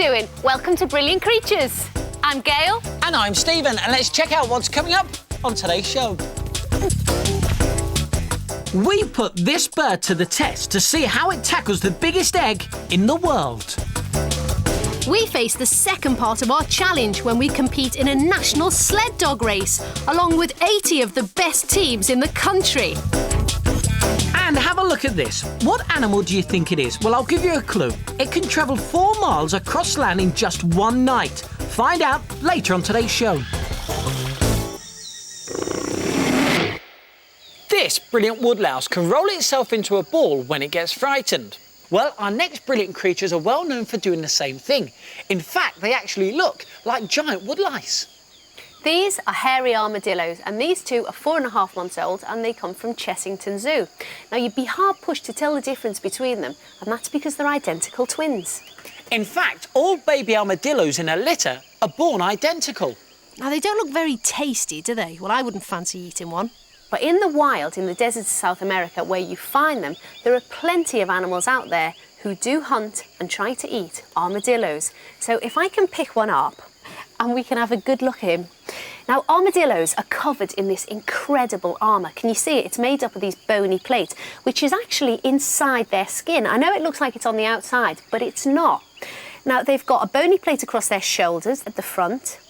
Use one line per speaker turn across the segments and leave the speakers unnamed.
doing? Welcome to Brilliant Creatures. I'm Gail.
And I'm Stephen, and let's check out what's coming up on today's show. We put this bird to the test to see how it tackles the biggest egg in the world.
We face the second part of our challenge when we compete in a national sled dog race, along with 80 of the best teams in the country.
And have a look at this. What animal do you think it is? Well, I'll give you a clue. It can travel 4 miles across land in just one night. Find out later on today's show. This brilliant woodlouse can roll itself into a ball when it gets frightened. Well, our next brilliant creatures are well known for doing the same thing. In fact, they actually look like giant woodlice.
These are hairy armadillos, and these two are 4.5 months old, and they come from Chessington Zoo. Now, you'd be hard-pushed to tell the difference between them, and that's because they're identical twins.
In fact, all baby armadillos in a litter are born identical.
Now, they don't look very tasty, do they? Well, I wouldn't fancy eating one.
But in the wild, in the deserts of South America, where you find them, there are plenty of animals out there who do hunt and try to eat armadillos. So if I can pick one up, and we can have a good look at him. Now, armadillos are covered in this incredible armour. Can you see it? It's made up of these bony plates, which is actually inside their skin. I know it looks like it's on the outside, but it's not. Now, they've got a bony plate across their shoulders at the front,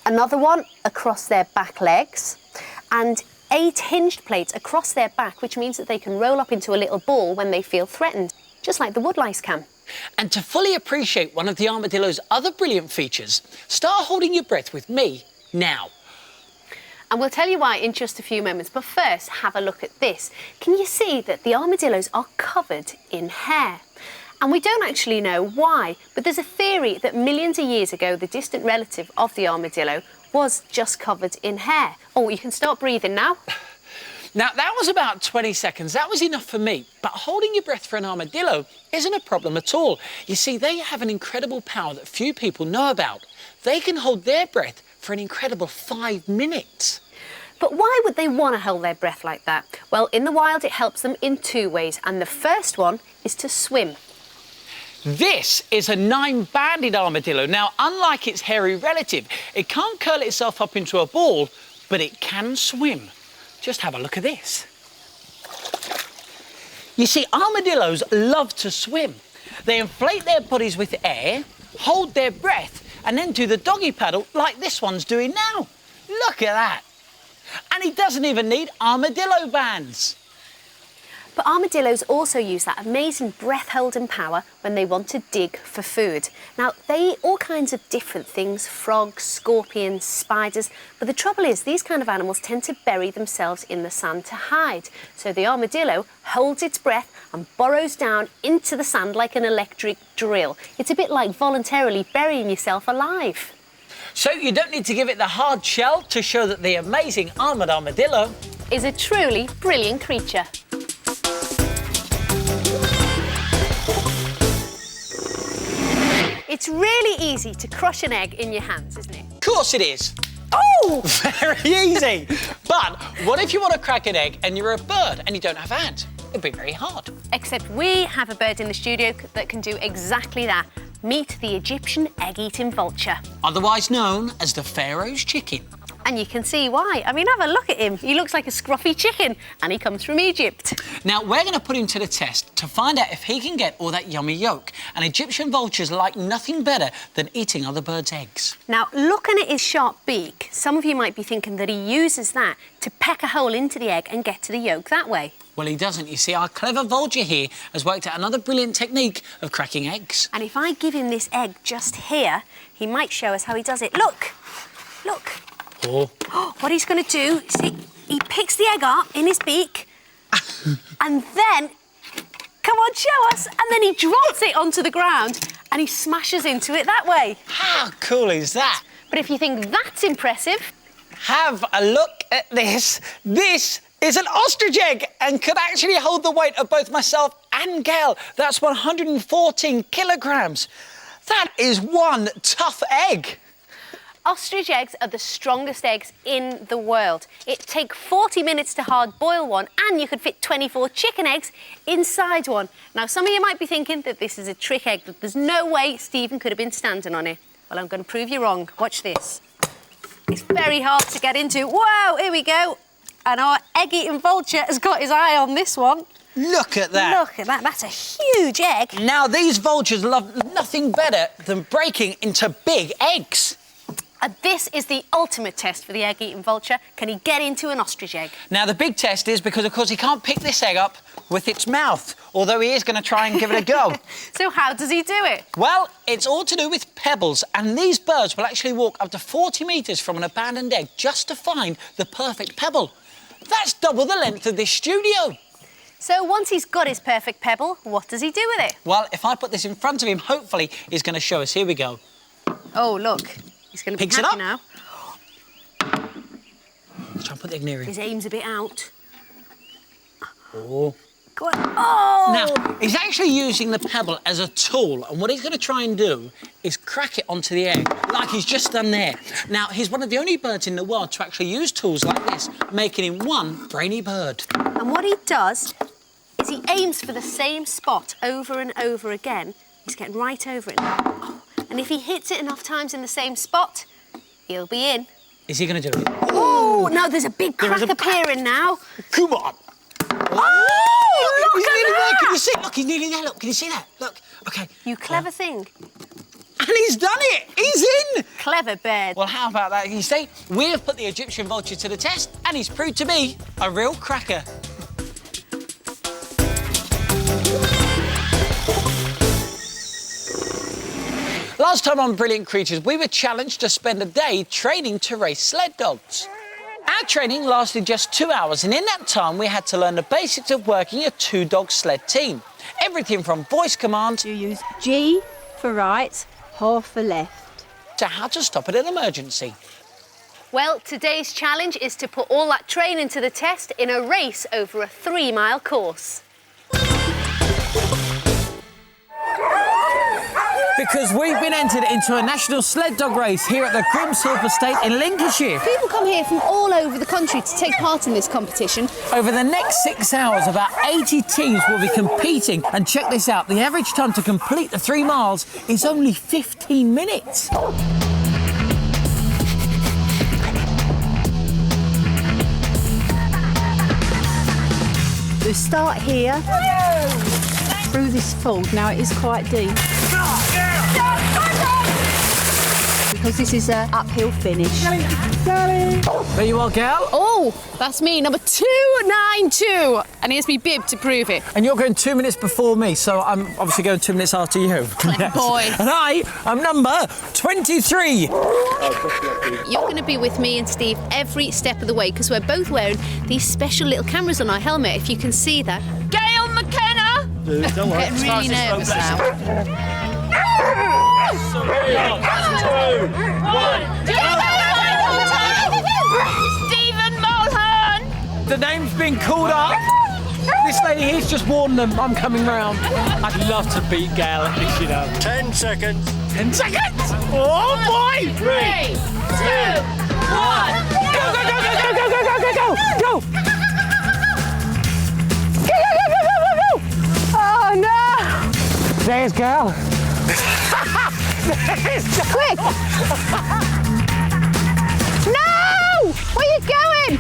another one across their back legs, and 8 hinged plates across their back, which means that they can roll up into a little ball when they feel threatened, just like the woodlice can.
And to fully appreciate one of the armadillo's other brilliant features, start holding your breath with me now.
And we'll tell you why in just a few moments, but first, have a look at this. Can you see that the armadillos are covered in hair? And we don't actually know why, but there's a theory that millions of years ago, the distant relative of the armadillo was just covered in hair. Oh, you can start breathing now.
Now, that was about 20 seconds. That was enough for me. But holding your breath for an armadillo isn't a problem at all. You see, they have an incredible power that few people know about. They can hold their breath for an incredible 5 minutes.
But why would they want to hold their breath like that? Well, in the wild, it helps them in 2 ways. And the first one is to swim.
This is a 9-banded armadillo. Now, unlike its hairy relative, it can't curl itself up into a ball, but it can swim. Just have a look at this. You see, armadillos love to swim. They inflate their bodies with air, hold their breath, and then do the doggy paddle like this one's doing now. Look at that. And he doesn't even need armadillo bands.
But armadillos also use that amazing breath-holding power when they want to dig for food. Now, they eat all kinds of different things, frogs, scorpions, spiders, but the trouble is these kind of animals tend to bury themselves in the sand to hide. So the armadillo holds its breath and burrows down into the sand like an electric drill. It's a bit like voluntarily burying yourself alive.
So you don't need to give it the hard shell to show that the amazing armoured armadillo
is a truly brilliant creature. It's really easy to crush an egg in your hands, isn't it?
Of course it is.
Oh!
Very easy. But what if you want to crack an egg and you're a bird and you don't have hands? It'd be very hard.
Except we have a bird in the studio that can do exactly that. Meet the Egyptian egg-eating vulture.
Otherwise known as the Pharaoh's chicken.
And you can see why. I mean, have a look at him. He looks like a scruffy chicken, and he comes from Egypt.
Now, we're going to put him to the test to find out if he can get all that yummy yolk. And Egyptian vultures like nothing better than eating other birds' eggs.
Now, looking at his sharp beak, some of you might be thinking that he uses that to peck a hole into the egg and get to the yolk that way.
Well, he doesn't. You see, our clever vulture here has worked out another brilliant technique of cracking eggs.
And if I give him this egg just here, he might show us how he does it. Look! Look!
Oh.
What he's going to do is he picks the egg up in his beak and then, come on, show us, and then he drops it onto the ground and he smashes into it that way.
How cool is that?
But if you think that's impressive...
Have a look at this. This is an ostrich egg and could actually hold the weight of both myself and Gail. That's 114 kilograms. That is one tough egg.
Ostrich eggs are the strongest eggs in the world. It takes 40 minutes to hard boil one, and you could fit 24 chicken eggs inside one. Now, some of you might be thinking that this is a trick egg, that there's no way Stephen could have been standing on it. Well, I'm going to prove you wrong. Watch this. It's very hard to get into. Whoa, here we go. And our egg-eating vulture has got his eye on this one.
Look at that.
Look at that. That's a huge egg.
Now, these vultures love nothing better than breaking into big eggs.
And this is the ultimate test for the egg-eating vulture. Can he get into an ostrich egg?
Now, the big test is because, of course, he can't pick this egg up with its mouth, although he is going to try and give it a go.
So how does he do it?
Well, it's all to do with pebbles, and these birds will actually walk up to 40 metres from an abandoned egg just to find the perfect pebble. That's double the length of this studio.
So once he's got his perfect pebble, what does he do with it?
Well, if I put this in front of him, hopefully he's going to show us. Here we go.
Oh, look. He's going to be
Picks it
happy
up.
now.
Let's try and put the egg near him.
His aim's a bit out.
Oh.
Go on. Oh!
Now, he's actually using the pebble as a tool, and what he's going to try and do is crack it onto the egg, like he's just done there. Now, he's one of the only birds in the world to actually use tools like this, making him one brainy bird.
And what he does is he aims for the same spot over and over again. He's getting right over it now. Oh. And if he hits it enough times in the same spot, he'll be in.
Is he going to do it?
Oh, no, there's a big crack appearing now.
Come on.
Oh, look
he's
at
nearly
that!
there. Can you see? Look, he's nearly there. Look, can you see that? Look. OK.
You clever thing.
And he's done it. He's in.
Clever bird.
Well, how about that? You see, we have put the Egyptian vulture to the test, and he's proved to be a real cracker. Last time on Brilliant Creatures, we were challenged to spend a day training to race sled dogs. Our training lasted just 2 hours, and in that time, we had to learn the basics of working a two-dog sled team. Everything from voice commands
You use G for right, H for left.
to how to stop at an emergency.
Well, today's challenge is to put all that training to the test in a race over a 3-mile course.
Because we've been entered into a national sled dog race here at the Grimsthorpe Estate in Lincolnshire.
People come here from all over the country to take part in this competition.
Over the next 6 hours, about 80 teams will be competing. And check this out, the average time to complete the 3 miles is only 15 minutes.
We start here, through this fold. Now it is quite deep. Because this is an uphill finish.
There you are, Gail.
Oh, that's me, number 292. And here's me bib to prove it.
And you're going 2 minutes before me, so I'm obviously going 2 minutes after you.
Clever boy.
And I am number 23.
You're going to be with me and Steve every step of the way because we're both wearing these special little cameras on our helmet, if you can see that. Gail McKenna!
Don't worry.
Getting really nervous now.
3, 2, 1.
Stephen Mulhern!
The name's been called up. This lady here's just warned them I'm coming round. I'd love to beat Gail at this, you know.
10 seconds.
10 seconds! Oh, boy!
3, 2, 1.
Go, go, go, go, go, go, go, go, go, go!
Oh no!
There's Gail.
Quick! No! Where are you going?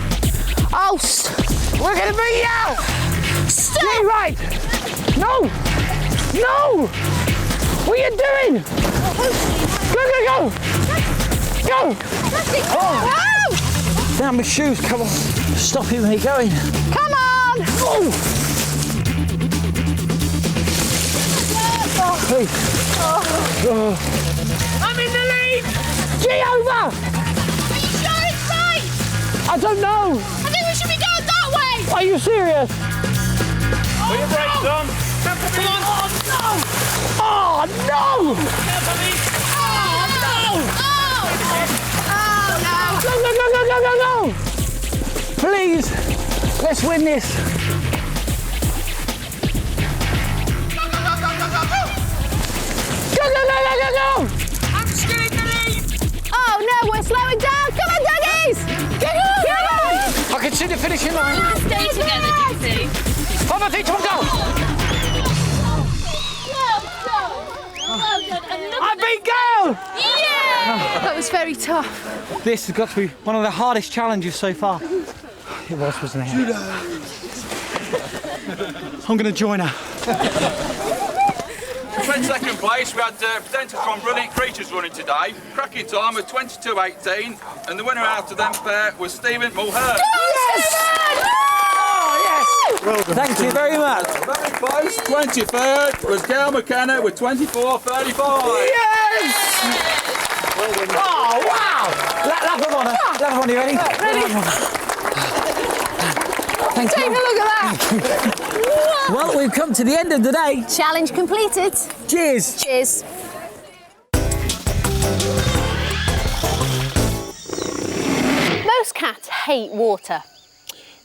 Oh,
We're gonna beat you!
stop!
Stay right! No! No! What are you doing? Go, go, go! Go!
Oh!
Down my shoes, come on. Stop him, where you going?
Come on!
Oh! Please.
I'm in the lead!
G over!
Are you sure it's right?
I don't know.
I think we should be going that way!
Are you serious?
Put your brakes on.
Come on!
Oh, no!
Oh no!
Go, go, go, go, go, go, go! Please, let's win this. Go, go, go, go, go, go!
Oh no, we're
Stay together, Dixie.
5 feet, Tom, go! I beat Gail!
That was very tough.
This has got to be one of the hardest challenges so far. It was, wasn't it? I'm going to join her.
22nd place, we had presenters from Brilliant Creatures running today. Cracking time of 22:18, and the winner out of them pair was Stephen Mulhern.
Thank you very much.
Very close, 23rd was Gail McKenna with 24:35.
Yes! Oh, wow! Lap of honour. Lap of honour, you ready? Ready. Thank you.
Take a look at that.
Well, we've come to the end of the day.
Challenge completed.
Cheers.
Cheers.
Most cats hate water,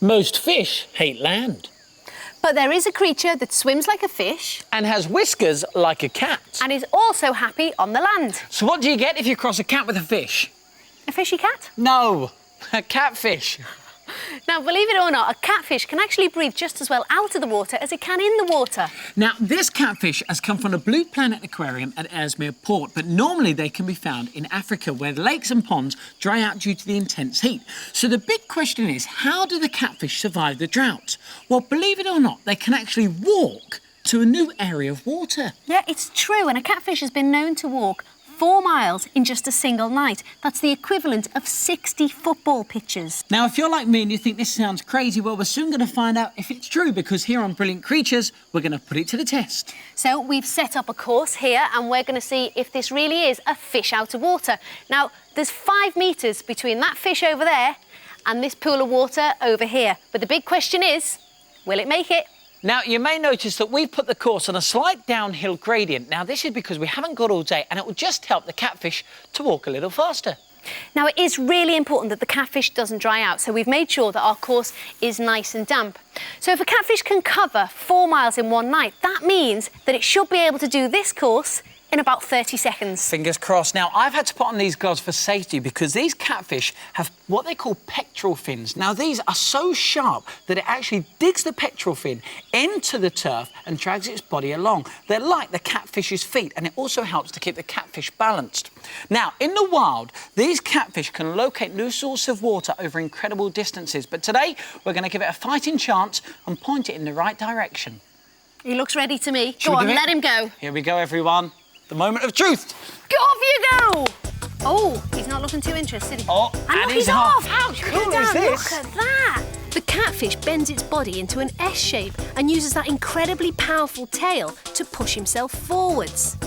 Most fish hate land
but there is a creature that swims like a fish
and has whiskers like a cat.
and is also happy on the land.
So what do you get if you cross a cat with a fish?
A fishy cat?
No, a catfish.
Now, believe it or not, a catfish can actually breathe just as well out of the water as it can in the water.
Now, this catfish has come from the Blue Planet Aquarium at Ellesmere Port, but normally they can be found in Africa, where lakes and ponds dry out due to the intense heat. So the big question is, how do the catfish survive the drought? Well, believe it or not, they can actually walk to a new area of water.
Yeah, it's true, and a catfish has been known to walk 4 miles in just a single night. That's the equivalent of 60 football pitches.
Now, if you're like me and you think this sounds crazy, well, we're soon going to find out if it's true, because here on Brilliant Creatures, we're going to put it to the test.
So we've set up a course here, and we're going to see if this really is a fish out of water. Now, there's 5 metres between that fish over there and this pool of water over here. But the big question is, will it make it?
Now, you may notice that we've put the course on a slight downhill gradient. Now, this is because we haven't got all day, and it will just help the catfish to walk a little faster.
Now, it is really important that the catfish doesn't dry out, so we've made sure that our course is nice and damp. So if a catfish can cover 4 miles in one night, that means that it should be able to do this course in about 30 seconds.
Fingers crossed. Now, I've had to put on these gloves for safety because these catfish have what they call pectoral fins. Now, these are so sharp that it actually digs the pectoral fin into the turf and drags its body along. They're like the catfish's feet, and it also helps to keep the catfish balanced. Now, in the wild, these catfish can locate new sources of water over incredible distances, but today we're going to give it a fighting chance and point it in the right direction.
He looks ready to me.
Shall
Go
we
on,
do it?
let him go.
Here we go, everyone. The moment of truth.
Go off you go! Oh, he's not looking too interested.
Oh,
and
and
look,
he's
he's off!
How cool
Dad,
is this?
Look at that!
The catfish bends its body into an S shape and uses that incredibly powerful tail to push himself forwards.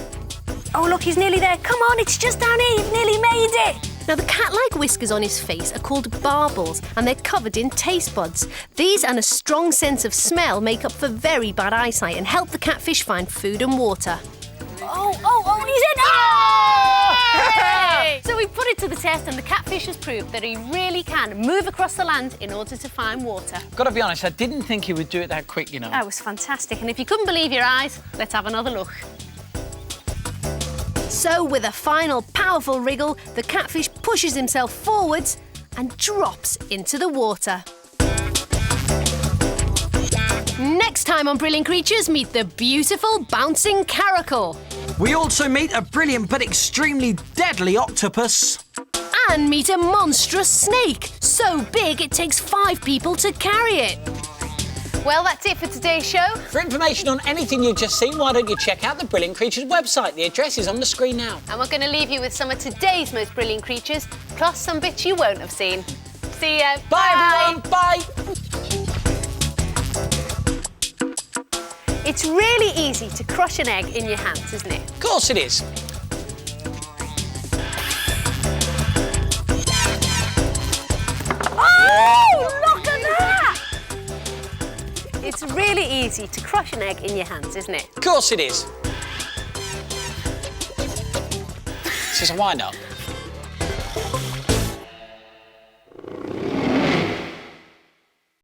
Oh, look, he's nearly there. Come on, it's just down here. You've nearly made it.
Now, the cat-like whiskers on his face are called barbels, and they're covered in taste buds. These and a strong sense of smell make up for very bad eyesight and help the catfish find food and water.
Oh, he's in. Hey! So we put it to the test, and the catfish has proved that he really can move across the land in order to find water.
Got to be honest, I didn't think he would do it that quick, you know.
That was fantastic, and if you couldn't believe your eyes, let's have another look.
So, with a final powerful wriggle, the catfish pushes himself forwards and drops into the water. Next time on Brilliant Creatures, meet the beautiful bouncing caracal.
We also meet a brilliant but extremely deadly octopus.
And meet a monstrous snake, so big it takes 5 people to carry it.
Well, that's it for today's show.
For information on anything you've just seen, why don't you check out the Brilliant Creatures website? The address is on the screen now.
And we're going to leave you with some of today's most brilliant creatures, plus some bits you won't have seen. See ya.
Bye, everyone. Bye.
It's really easy to crush an egg in your hands, isn't it?
Of course it is.
Oh, look at that! It's really easy to crush an egg in your hands, isn't it?
Of course it is. This is a wind-up.